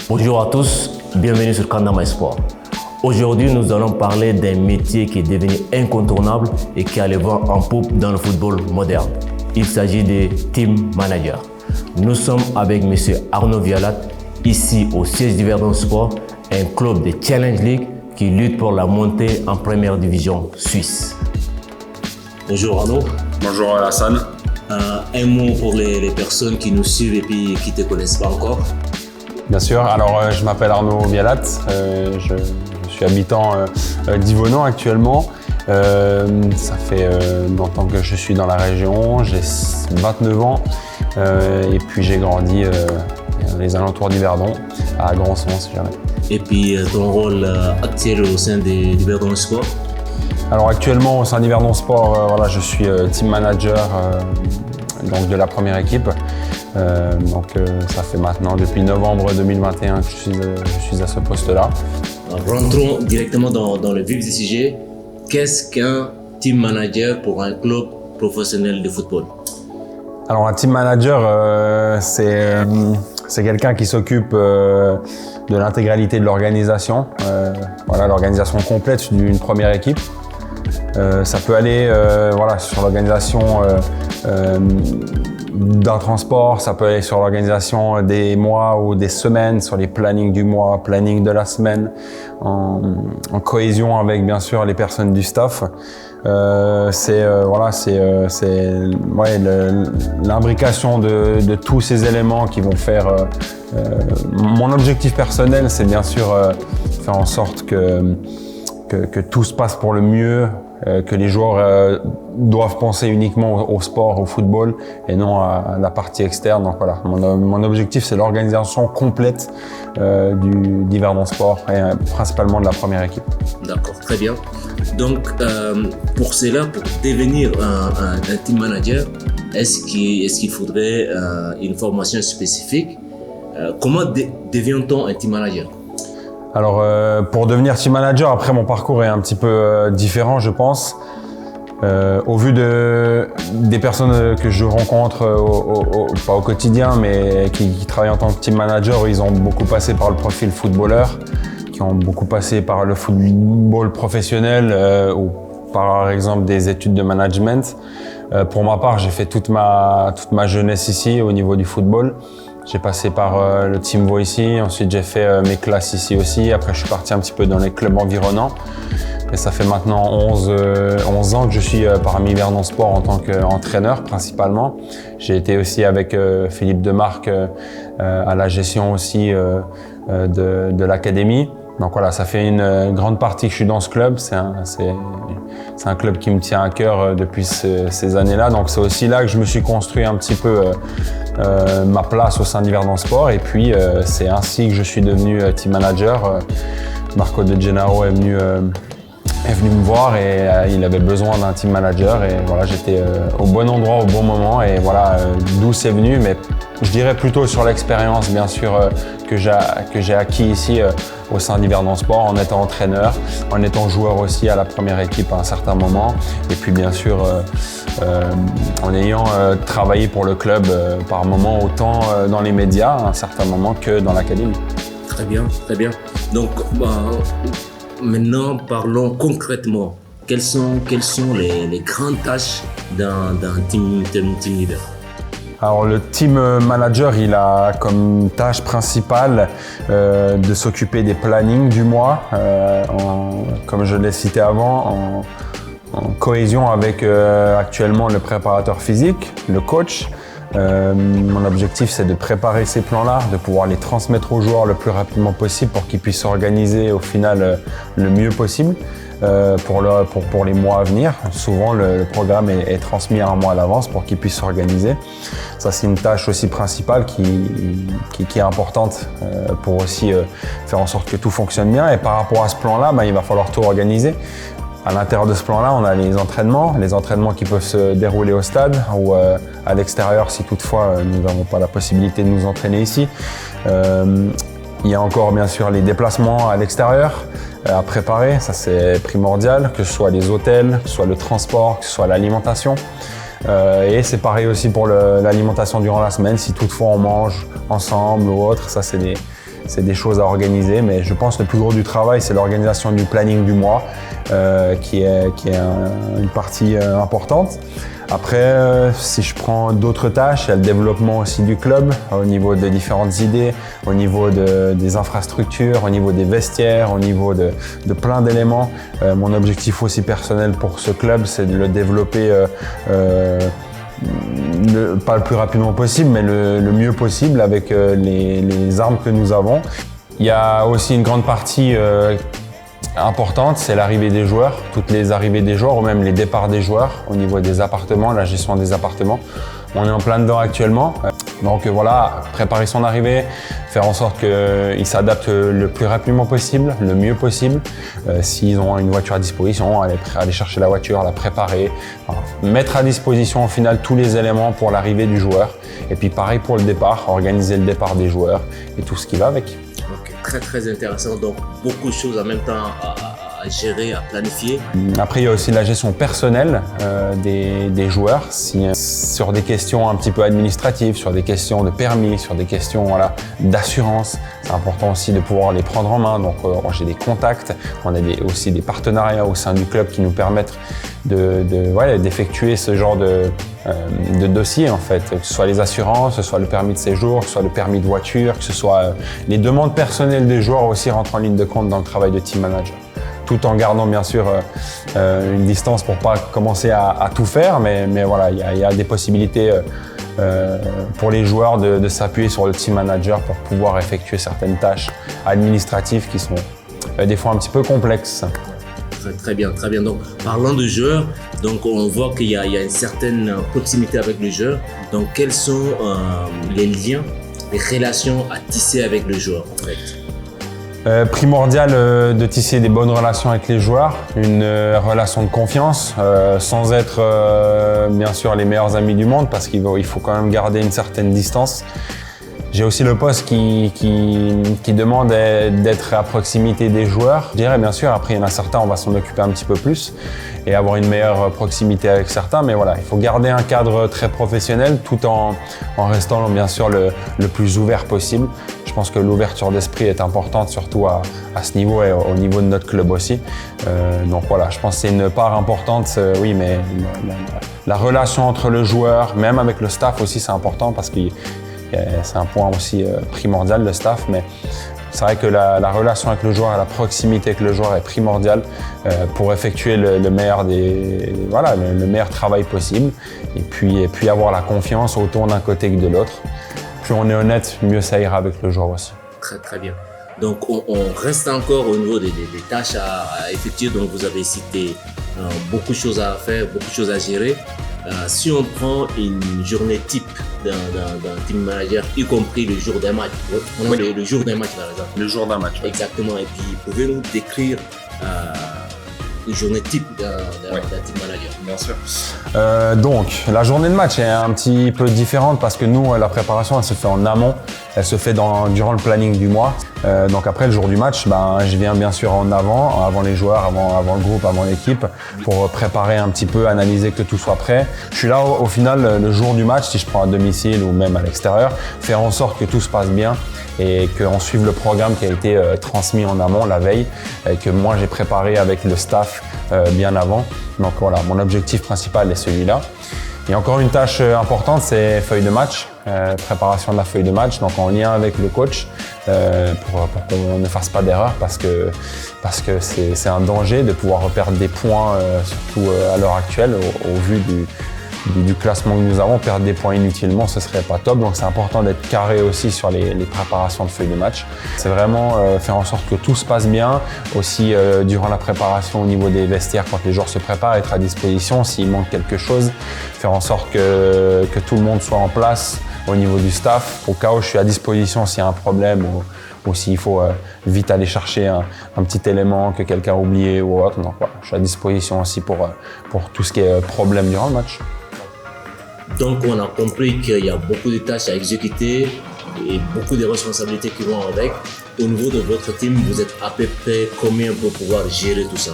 Bonjour à tous, bienvenue sur Kandama Sport. Aujourd'hui, nous allons parler d'un métier qui est devenu incontournable et qui a le vent en poupe dans le football moderne. Il s'agit des team managers. Nous sommes avec M. Arnaud Vialat, ici au siège du Verdun Sport, un club de Challenge League qui lutte pour la montée en première division suisse. Bonjour Arnaud. Bonjour Alassane. Un mot pour les personnes qui nous suivent et puis qui ne te connaissent pas encore. Bien sûr, alors je m'appelle Arnaud Vialat, je suis habitant d'Yvonan actuellement. Ça fait longtemps que je suis dans la région, j'ai 29 ans et puis j'ai grandi les alentours du Verdon, à Grandson si jamais. Et puis ton rôle actuel au sein du Verdun Sport? Alors actuellement au sein du Verdun Sport, voilà, je suis team manager donc de la première équipe. Ça fait maintenant depuis novembre 2021 que je suis à ce poste-là. Rentrons directement dans le vif du sujet. Qu'est-ce qu'un team manager pour un club professionnel de football? Alors un team manager, c'est quelqu'un qui s'occupe de l'intégralité de l'organisation, voilà, l'organisation complète d'une première équipe. Ça peut aller sur l'organisation d'un transport, ça peut aller sur l'organisation des mois ou des semaines, sur les plannings du mois, planning de la semaine, en cohésion avec bien sûr les personnes du staff. L'imbrication de tous ces éléments qui vont faire. Mon objectif personnel, c'est bien sûr faire en sorte que tout se passe pour le mieux, que les joueurs doivent penser uniquement au sport, au football et non à la partie externe. Donc voilà, mon objectif c'est l'organisation complète du Verdun Sport et principalement de la première équipe. D'accord, très bien. Donc pour cela, pour devenir un team manager, est-ce qu'il faudrait une formation spécifique? Comment devient-on un team manager? Alors pour devenir team manager, après mon parcours est un petit peu différent je pense. Au vu des personnes que je rencontre, pas au quotidien, mais qui travaillent en tant que team manager, ils ont beaucoup passé par le profil footballeur, qui ont beaucoup passé par le football professionnel ou par exemple des études de management. Pour ma part, j'ai fait toute ma jeunesse ici au niveau du football. J'ai passé par le Team Vo ici, ensuite j'ai fait mes classes ici aussi, après je suis parti un petit peu dans les clubs environnants. Et ça fait maintenant 11 ans que je suis parmi Verdun Sport en tant qu'entraîneur principalement. J'ai été aussi avec Philippe Demarque à la gestion aussi de l'académie. Donc voilà, ça fait une grande partie que je suis dans ce club. C'est un club qui me tient à cœur depuis ces années-là. Donc c'est aussi là que je me suis construit un petit peu ma place au sein du Verdun Sport. Et puis c'est ainsi que je suis devenu team manager. Marco De Gennaro est venu me voir et il avait besoin d'un team manager. Et voilà, j'étais au bon endroit au bon moment. Et voilà d'où c'est venu. Mais je dirais plutôt sur l'expérience, bien sûr, que j'ai acquis ici au sein du Verdun Sport en étant entraîneur, en étant joueur aussi à la première équipe à un certain moment. Et puis bien sûr, en ayant travaillé pour le club par moment, autant dans les médias à un certain moment que dans l'académie. Très bien, très bien. Donc maintenant, parlons concrètement. Quelles sont les grandes tâches d'un team leader? Alors le team manager, il a comme tâche principale de s'occuper des plannings du mois, comme je l'ai cité avant, en cohésion avec actuellement le préparateur physique, le coach. Mon objectif, c'est de préparer ces plans-là, de pouvoir les transmettre aux joueurs le plus rapidement possible pour qu'ils puissent s'organiser au final le mieux possible. Pour les mois à venir. Souvent, le programme est transmis un mois à l'avance pour qu'ils puissent s'organiser. Ça, c'est une tâche aussi principale qui est importante pour aussi faire en sorte que tout fonctionne bien. Et par rapport à ce plan-là, il va falloir tout organiser. À l'intérieur de ce plan-là, on a les entraînements qui peuvent se dérouler au stade ou à l'extérieur si toutefois nous n'avons pas la possibilité de nous entraîner ici. Il y a encore bien sûr les déplacements à l'extérieur à préparer, ça c'est primordial, que ce soit les hôtels, que ce soit le transport, que ce soit l'alimentation. Et c'est pareil aussi pour l'alimentation durant la semaine, si toutefois on mange ensemble ou autre, ça c'est c'est des choses à organiser, mais je pense que le plus gros du travail, c'est l'organisation du planning du mois, qui est une partie importante. Après, si je prends d'autres tâches, il y a le développement aussi du club au niveau de différentes idées, au niveau des infrastructures, au niveau des vestiaires, au niveau de plein d'éléments. Mon objectif aussi personnel pour ce club, c'est de le développer pas le plus rapidement possible, mais le mieux possible avec les armes que nous avons. Il y a aussi une grande partie importante, c'est l'arrivée des joueurs, toutes les arrivées des joueurs ou même les départs des joueurs au niveau des appartements, la gestion des appartements. On est en plein dedans actuellement. Donc voilà, préparer son arrivée, faire en sorte qu'ils s'adaptent le plus rapidement possible, le mieux possible. S'ils ont une voiture à disposition, aller chercher la voiture, la préparer, enfin, mettre à disposition au final tous les éléments pour l'arrivée du joueur. Et puis pareil pour le départ, organiser le départ des joueurs et tout ce qui va avec. Ok, très très intéressant, donc beaucoup de choses en même temps à gérer, à planifier. Après, il y a aussi la gestion personnelle des joueurs, sur des questions un petit peu administratives, sur des questions de permis, sur des questions d'assurance. C'est important aussi de pouvoir les prendre en main. Donc, j'ai des contacts, on a aussi des partenariats au sein du club qui nous permettent d'effectuer ce genre de dossier en fait, que ce soit les assurances, que ce soit le permis de séjour, que ce soit le permis de voiture, que ce soit les demandes personnelles des joueurs aussi rentrent en ligne de compte dans le travail de team manager. Tout en gardant bien sûr une distance pour pas commencer à tout faire, mais voilà, il y a des possibilités pour les joueurs de s'appuyer sur le team manager pour pouvoir effectuer certaines tâches administratives qui sont des fois un petit peu complexes. Très bien, très bien. Donc, parlant de joueurs, donc on voit qu'il y a une certaine proximité avec le joueur. Donc, quels sont les liens, les relations à tisser avec le joueur en fait? Primordial de tisser des bonnes relations avec les joueurs, une relation de confiance, sans être bien sûr les meilleurs amis du monde parce qu'il faut quand même garder une certaine distance. J'ai aussi le poste qui demande d'être à proximité des joueurs. Je dirais bien sûr, après il y en a certains, on va s'en occuper un petit peu plus et avoir une meilleure proximité avec certains. Mais voilà, il faut garder un cadre très professionnel tout en restant bien sûr le plus ouvert possible. Je pense que l'ouverture d'esprit est importante, surtout à ce niveau et au niveau de notre club aussi. Donc voilà, je pense que c'est une part importante, oui, mais la relation entre le joueur, même avec le staff aussi, c'est important parce que c'est un point aussi primordial, le staff, mais c'est vrai que la relation avec le joueur et la proximité avec le joueur est primordiale pour effectuer le meilleur le meilleur travail possible et puis avoir la confiance autant d'un côté que de l'autre. Plus on est honnête, mieux ça ira avec le joueur aussi. Très très bien. Donc on reste encore au niveau des tâches à effectuer, donc vous avez cité beaucoup de choses à faire, beaucoup de choses à gérer. Si on prend une journée type d'un team manager, y compris le jour d'un match, le jour d'un match par exemple. Le jour d'un match. Oui. Exactement, et puis pouvez-nous décrire une journée type d'un team manager? Bien sûr. Donc la journée de match est un petit peu différente parce que nous, la préparation, elle se fait en amont, elle se fait durant le planning du mois. Donc après le jour du match, je viens bien sûr en avant les joueurs, avant le groupe, avant l'équipe, pour préparer un petit peu, analyser que tout soit prêt. Je suis là au final le jour du match, si je prends à domicile ou même à l'extérieur, faire en sorte que tout se passe bien et qu'on suive le programme qui a été transmis en amont la veille et que moi j'ai préparé avec le staff bien avant. Donc voilà, mon objectif principal est celui-là. Et encore une tâche importante, c'est feuille de match, préparation de la feuille de match, donc en lien avec le coach pour qu'on ne fasse pas d'erreur parce que c'est un danger de pouvoir perdre des points, surtout à l'heure actuelle, au vu du classement que nous avons. Perdre des points inutilement, ce serait pas top, donc c'est important d'être carré aussi sur les préparations de feuilles de match. C'est vraiment faire en sorte que tout se passe bien, aussi durant la préparation au niveau des vestiaires quand les joueurs se préparent, être à disposition s'il manque quelque chose, faire en sorte que tout le monde soit en place au niveau du staff, au cas où je suis à disposition s'il y a un problème ou s'il faut vite aller chercher un petit élément que quelqu'un a oublié ou autre. Donc voilà, je suis à disposition aussi pour tout ce qui est problème durant le match. Donc on a compris qu'il y a beaucoup de tâches à exécuter et beaucoup de responsabilités qui vont avec. Au niveau de votre team, vous êtes à peu près combien pour pouvoir gérer tout ça?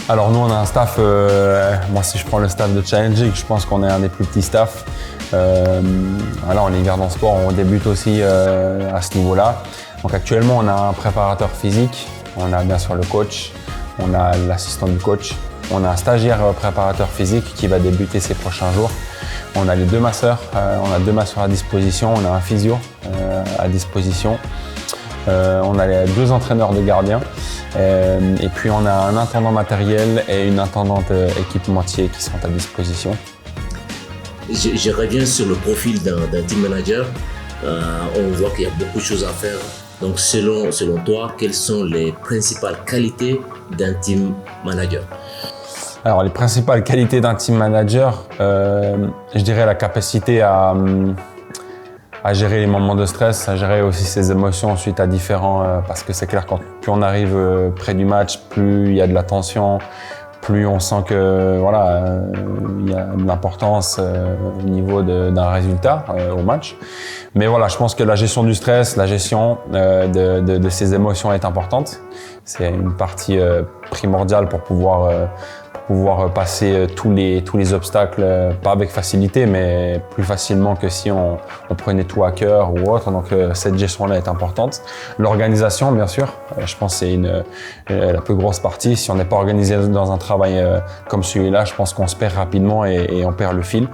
Alors nous on a un staff, moi si je prends le staff de Challenging, je pense qu'on est un des plus petits staffs. Voilà, on est Garden Sport, on débute aussi à ce niveau-là. Donc actuellement, on a un préparateur physique, on a bien sûr le coach, on a l'assistant du coach, on a un stagiaire préparateur physique qui va débuter ces prochains jours. On a les 2 masseurs, on a 2 masseurs à disposition, on a un physio à disposition. On a les 2 entraîneurs de gardiens et puis on a un intendant matériel et une intendante équipementier qui sont à disposition. Je reviens sur le profil d'un team manager. On voit qu'il y a beaucoup de choses à faire. Donc selon toi, quelles sont les principales qualités d'un team manager? Alors les principales qualités d'un team manager, je dirais la capacité à gérer les moments de stress, à gérer aussi ses émotions suite à différents… parce que c'est clair, quand plus on arrive près du match, plus il y a de la tension, plus on sent que voilà, il y a de l'importance au niveau d'un résultat au match. Mais voilà, je pense que la gestion du stress, la gestion de ses émotions est importante. C'est une partie primordiale pour pouvoir passer tous les obstacles, pas avec facilité, mais plus facilement que si on prenait tout à cœur ou autre. Donc cette gestion-là est importante. L'organisation, bien sûr, je pense que c'est la plus grosse partie. Si on n'est pas organisé dans un travail comme celui-là, je pense qu'on se perd rapidement et on perd le fil.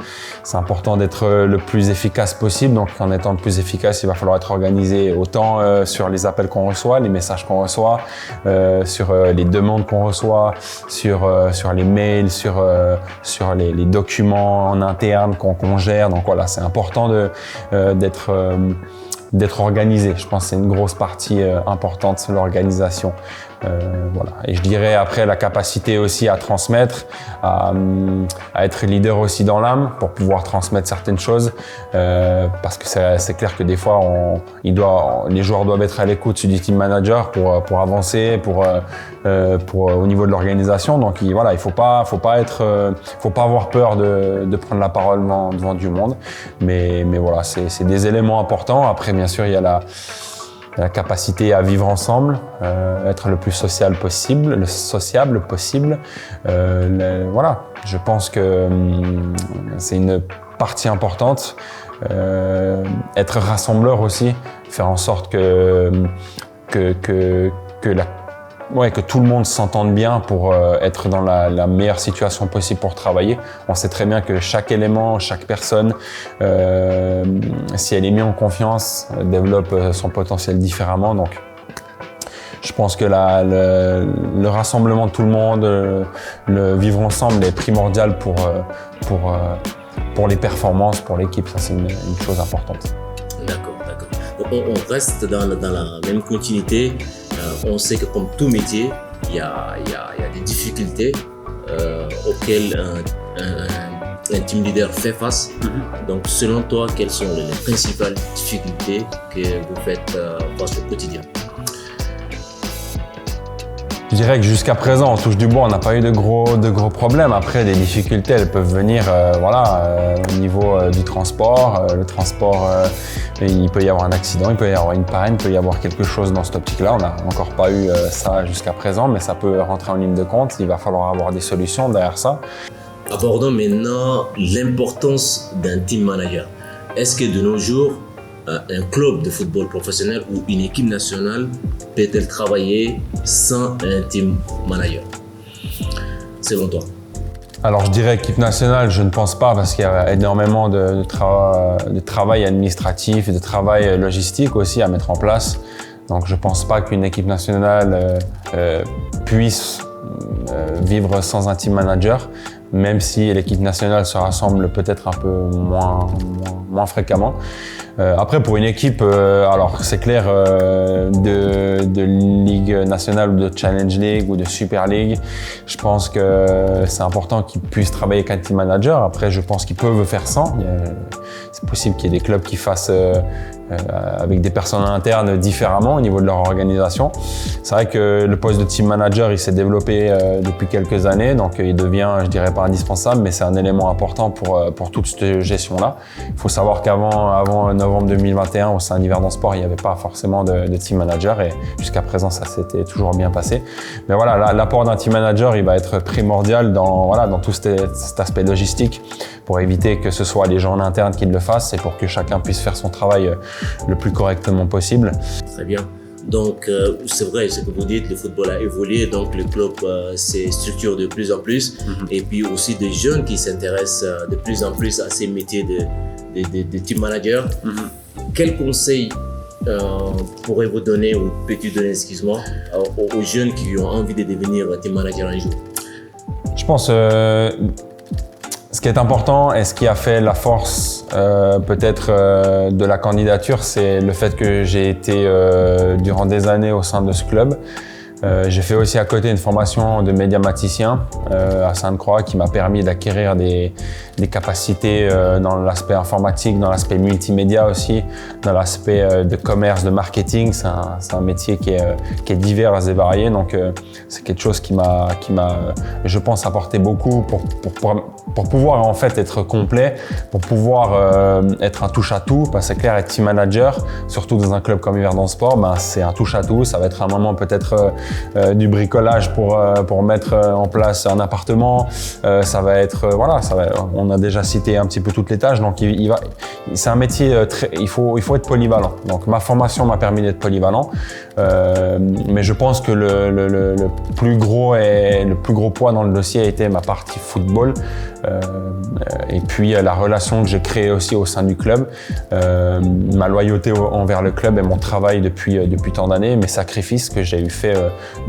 C'est important d'être le plus efficace possible. Donc en étant le plus efficace, il va falloir être organisé autant sur les appels qu'on reçoit, les messages qu'on reçoit, sur les demandes qu'on reçoit, sur les mails, sur les documents en interne qu'on gère. Donc voilà, c'est important d'être organisé. Je pense que c'est une grosse partie importante de l'organisation. Voilà. Et je dirais après la capacité aussi à transmettre, à être leader aussi dans l'âme pour pouvoir transmettre certaines choses, parce que c'est clair que des fois les joueurs doivent être à l'écoute du team manager pour avancer, pour au niveau de l'organisation. Donc voilà, il faut pas avoir peur de prendre la parole devant du monde, mais voilà, c'est des éléments importants. Après bien sûr il y a la capacité à vivre ensemble, être le plus sociable possible. Voilà, je pense que c'est une partie importante. Être rassembleur aussi, faire en sorte que tout le monde s'entende bien pour être dans la meilleure situation possible pour travailler. On sait très bien que chaque élément, chaque personne, si elle est mise en confiance, développe son potentiel différemment. Donc, je pense que le rassemblement de tout le monde, le vivre ensemble est primordial pour les performances, pour l'équipe. Ça, c'est une chose importante. D'accord. On reste dans la même continuité. On sait que comme tout métier, il y a des difficultés auxquelles un team leader fait face. Donc selon toi, quelles sont les principales difficultés que vous faites face au quotidien? Je dirais que jusqu'à présent, on touche du bois, on n'a pas eu de gros problèmes. Après, les difficultés, elles peuvent venir au niveau du transport. Le transport, il peut y avoir un accident, il peut y avoir une panne, il peut y avoir quelque chose dans cette optique-là. On n'a encore pas eu ça jusqu'à présent, mais ça peut rentrer en ligne de compte. Il va falloir avoir des solutions derrière ça. Abordons maintenant l'importance d'un team manager. Est-ce que de nos jours, un club de football professionnel ou une équipe nationale peut-elle travailler sans un team manager, selon toi? Alors je dirais équipe nationale, je ne pense pas, parce qu'il y a énormément de travail administratif et de travail logistique aussi à mettre en place. Donc je ne pense pas qu'une équipe nationale puisse vivre sans un team manager, même si l'équipe nationale se rassemble peut-être un peu moins fréquemment. Après, pour une équipe, alors c'est clair, de Ligue nationale ou de Challenge League ou de Super League, je pense que c'est important qu'ils puissent travailler avec un team manager. Après, je pense qu'ils peuvent faire sans. C'est possible qu'il y ait des clubs qui fassent avec des personnes internes différemment au niveau de leur organisation. C'est vrai que le poste de team manager, il s'est développé depuis quelques années, donc il devient, je dirais pas indispensable, mais c'est un élément important pour toute cette gestion-là. Il faut savoir qu'avant novembre 2021, au sein d'Yverdon Sport, il n'y avait pas forcément de team manager, et jusqu'à présent, ça s'était toujours bien passé. Mais voilà, l'apport d'un team manager, il va être primordial dans tout cet aspect logistique, pour éviter que ce soit les gens en interne qui le fassent et pour que chacun puisse faire son travail le plus correctement possible. Très bien. Donc, c'est vrai ce que vous dites, le football a évolué, donc le club se structure de plus en plus. Et puis aussi des jeunes qui s'intéressent de plus en plus à ces métiers de team manager. Quel conseil pourrez-vous donner, ou peux-tu donner, excuse-moi, aux jeunes qui ont envie de devenir team manager un jour? Je pense ce qui est important et ce qui a fait la force peut-être de la candidature, c'est le fait que j'ai été durant des années au sein de ce club. J'ai fait aussi à côté une formation de médiamaticien à Sainte-Croix qui m'a permis d'acquérir des capacités dans l'aspect informatique, dans l'aspect multimédia aussi, dans l'aspect de commerce, de marketing. C'est un métier qui est divers et varié, donc c'est quelque chose qui m'a, je pense, apporté beaucoup pour pouvoir en fait être complet, pour pouvoir être un touche-à-tout, parce que c'est clair, être team manager, surtout dans un club comme Yverdon Sport, ben, c'est un touche-à-tout. Ça va être un moment peut-être du bricolage pour mettre en place un appartement. Ça va être, voilà, on a déjà cité un petit peu toutes les tâches, donc c'est un métier il faut être polyvalent. Donc ma formation m'a permis d'être polyvalent, mais je pense que le plus gros poids dans le dossier a été ma partie football. Et puis la relation que j'ai créée aussi au sein du club, ma loyauté envers le club et mon travail depuis tant d'années, mes sacrifices que j'ai eu fait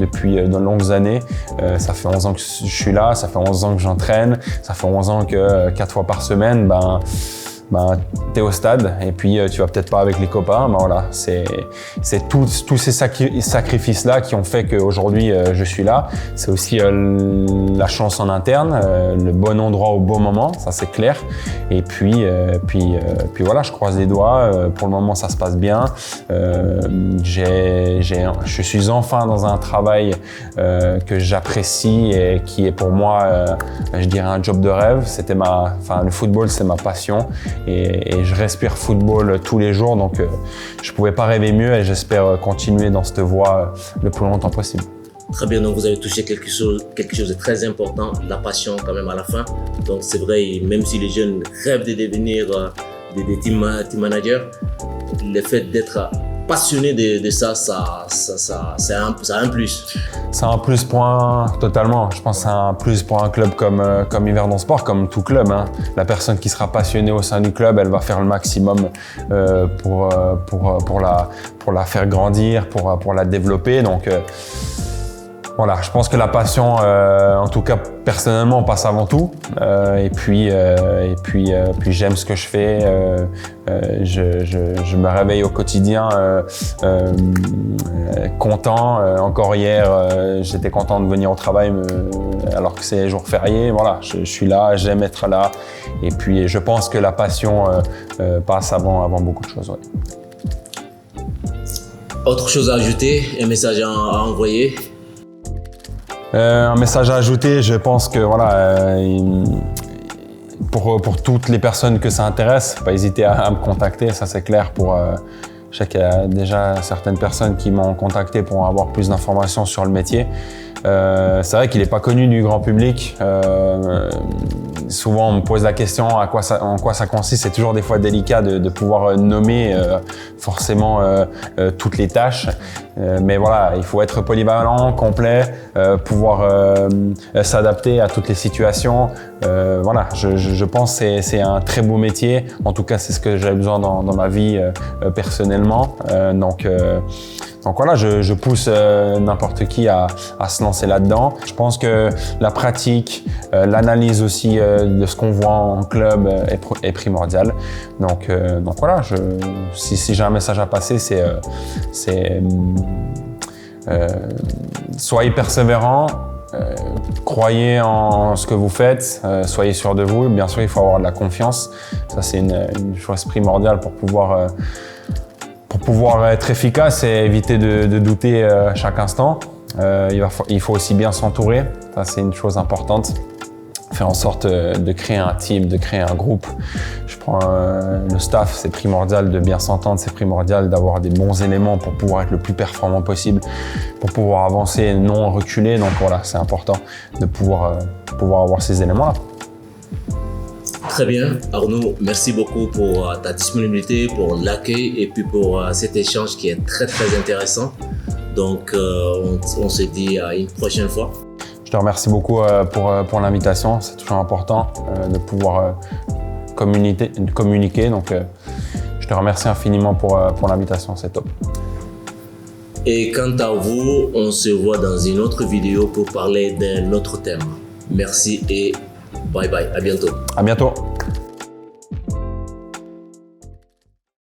depuis de longues années. Ça fait 11 ans que je suis là, ça fait 11 ans que j'entraîne, ça fait 11 ans que 4 fois par semaine, t'es au stade et puis tu vas peut-être pas avec les copains, mais voilà, c'est tous ces sacrifices-là qui ont fait qu'aujourd'hui je suis là. C'est aussi la chance en interne, le bon endroit au bon moment, ça c'est clair. Et puis voilà, je croise les doigts. Pour le moment, ça se passe bien. Je suis enfin dans un travail que j'apprécie et qui est pour moi, je dirais, un job de rêve. Le football, c'est ma passion. Et je respire football tous les jours, donc je ne pouvais pas rêver mieux et j'espère continuer dans cette voie le plus longtemps possible. Très bien, donc vous avez touché quelque chose de très important, la passion quand même à la fin. Donc c'est vrai, même si les jeunes rêvent de devenir des team managers, le fait d'être passionné de ça, c'est un plus. C'est un plus point totalement. Je pense que c'est un plus pour un club comme Yverdon Sport, comme tout club. Hein. La personne qui sera passionnée au sein du club, elle va faire le maximum pour la faire grandir, pour la développer. Donc voilà, je pense que la passion, en tout cas personnellement, passe avant tout. Et puis j'aime ce que je fais. Je me réveille au quotidien content. Encore hier, j'étais content de venir au travail alors que c'est jour férié. Voilà, je suis là, j'aime être là. Et puis je pense que la passion passe avant beaucoup de choses. Ouais. Autre chose à ajouter, un message à envoyer? Un message à ajouter, je pense que voilà, pour toutes les personnes que ça intéresse, pas hésiter à me contacter, ça c'est clair. Je sais qu'il y a déjà certaines personnes qui m'ont contacté pour avoir plus d'informations sur le métier. C'est vrai qu'il n'est pas connu du grand public. Souvent on me pose la question en quoi ça consiste. C'est toujours des fois délicat de pouvoir nommer forcément toutes les tâches. Mais voilà, il faut être polyvalent, complet, pouvoir s'adapter à toutes les situations. Voilà, je pense que c'est un très beau métier. En tout cas, c'est ce que j'avais besoin dans ma vie personnellement. Donc voilà, je pousse n'importe qui à se lancer là-dedans. Je pense que la pratique, l'analyse aussi de ce qu'on voit en club est primordiale. Donc voilà, si j'ai un message à passer, c'est soyez persévérants, croyez en ce que vous faites, soyez sûr de vous. Bien sûr, il faut avoir de la confiance. Ça, c'est une chose primordiale pour pouvoir être efficace et éviter de douter à chaque instant. Il faut aussi bien s'entourer, ça c'est une chose importante. Faire en sorte de créer un team, de créer un groupe. Je prends le staff, c'est primordial de bien s'entendre, c'est primordial d'avoir des bons éléments pour pouvoir être le plus performant possible, pour pouvoir avancer et non reculer. Donc voilà, c'est important de pouvoir avoir ces éléments-là. Très bien, Arnaud, merci beaucoup pour ta disponibilité, pour l'accueil et puis pour cet échange qui est très très intéressant. Donc on se dit à une prochaine fois. Je te remercie beaucoup pour l'invitation, c'est toujours important de pouvoir communiquer. Donc je te remercie infiniment pour l'invitation, c'est top. Et quant à vous, on se voit dans une autre vidéo pour parler d'un autre thème. Merci et bye bye, à bientôt. À bientôt.